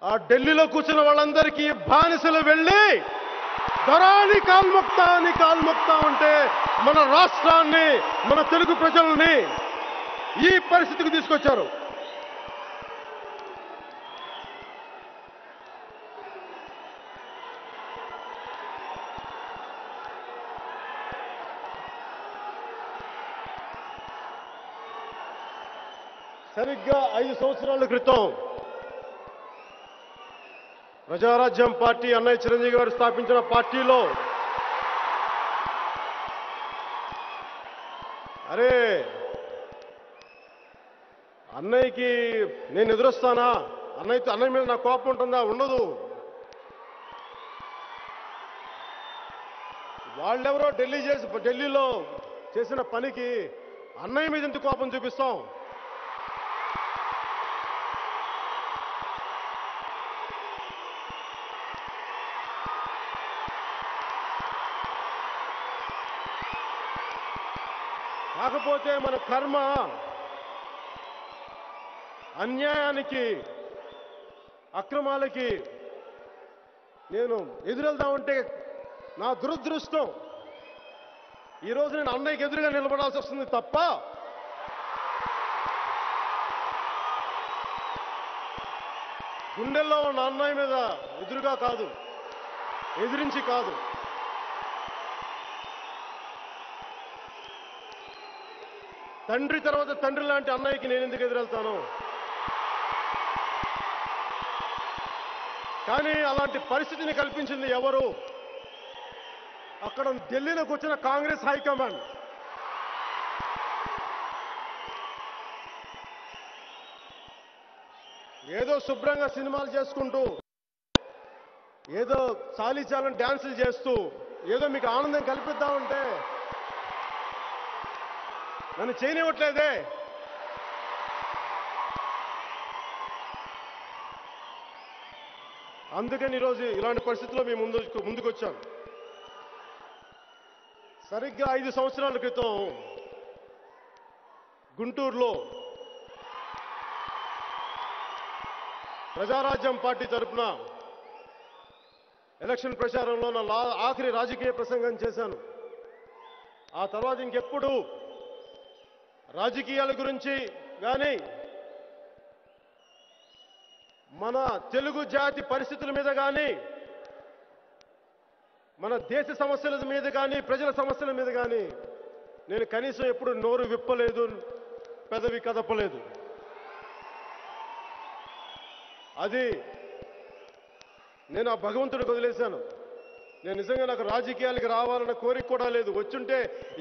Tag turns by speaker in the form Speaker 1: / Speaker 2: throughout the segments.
Speaker 1: ఆ ఢిల్లీలో కూర్చున్న వాళ్ళందరికీ బానిసలు వెళ్ళి దొరాని కాల్ముక్తా అంటే మన రాష్ట్రాన్ని, మన తెలుగు ప్రజల్ని ఈ పరిస్థితికి తీసుకొచ్చారు. సరిగ్గా 5 సంవత్సరాల క్రితం ప్రజారాజ్యం పార్టీ అన్నయ్య చిరంజీవి గారు స్థాపించిన పార్టీలో అరే అన్నయ్యకి నేను ఎదురొస్తానా, అన్నయ్య మీద నా కోపం ఉంటుందా? ఉండదు. వాళ్ళెవరో ఢిల్లీలో చేసిన పనికి అన్నయ్య మీద ఎంత కోపం చూపిస్తాం? కాకపోతే మన కర్మ అన్యాయానికి, అక్రమాలకి నేను ఎదురెళ్దామంటే నా దురదృష్టం ఈరోజు నేను అన్నయ్యకి ఎదురుగా నిలబడాల్సి వస్తుంది తప్ప గుండెల్లో ఉన్న అన్నయ్య మీద ఎదురుగా కాదు, ఎదిరించి కాదు. తండ్రి తర్వాత తండ్రి లాంటి అన్నయ్యకి నేను ఎందుకు ఎదురెళ్తాను? కానీ అలాంటి పరిస్థితిని కల్పించింది ఎవరు? అక్కడ ఢిల్లీలోకి వచ్చిన కాంగ్రెస్ హైకమాండ్. ఏదో శుభ్రంగా సినిమాలు చేసుకుంటూ, ఏదో చాలీచాలని డ్యాన్సులు చేస్తూ, ఏదో మీకు ఆనందం కల్పిద్దామంటే నన్ను చేయనివ్వట్లేదే. అందుకని ఈరోజు ఇలాంటి పరిస్థితుల్లో మేము ముందుకు వచ్చాం. సరిగ్గా 5 సంవత్సరాల క్రితం గుంటూరులో ప్రజారాజ్యం పార్టీ తరఫున ఎలక్షన్ ప్రచారంలో నా ఆఖరి రాజకీయ ప్రసంగం చేశాను. ఆ తర్వాత ఇంకెప్పుడు రాజకీయాల గురించి కానీ, మన తెలుగు జాతి పరిస్థితుల మీద కానీ, మన దేశ సమస్యల మీద కానీ, ప్రజల సమస్యల మీద కానీ నేను కనీసం ఎప్పుడు నోరు విప్పలేదు, పెదవి కదపలేదు. అది నేను ఆ భగవంతుడికి వదిలేశాను. నేను నిజంగా నాకు రాజకీయాలకు రావాలన్న కోరిక కూడా లేదు. వచ్చుంటే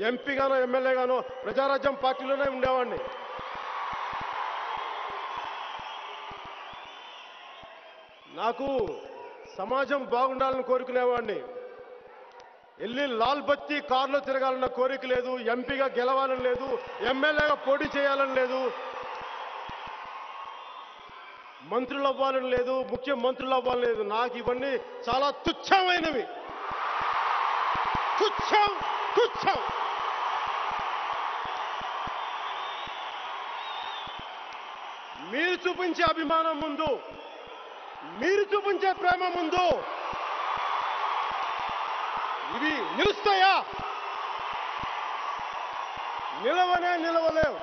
Speaker 1: ఎంపీగానో ఎమ్మెల్యేగానో ప్రజారాజ్యం పార్టీలోనే ఉండేవాడిని. నాకు సమాజం బాగుండాలని కోరుకునేవాడిని. వెళ్ళి లాల్ బత్తి కారులో తిరగాలన్న కోరిక లేదు, ఎంపీగా గెలవాలని లేదు, ఎమ్మెల్యేగా పోటీ చేయాలని లేదు, మంత్రులు అవ్వాలని లేదు, ముఖ్యమంత్రులు అవ్వాలని లేదు. నాకు ఇవన్నీ చాలా తుచ్చమైనవి. తుచ్చం. మీరు చూపించే అభిమానం ముందు, మీరు చూపించే ప్రేమ ముందు ఇవి నిలుస్తాయా? నిలవలేవు.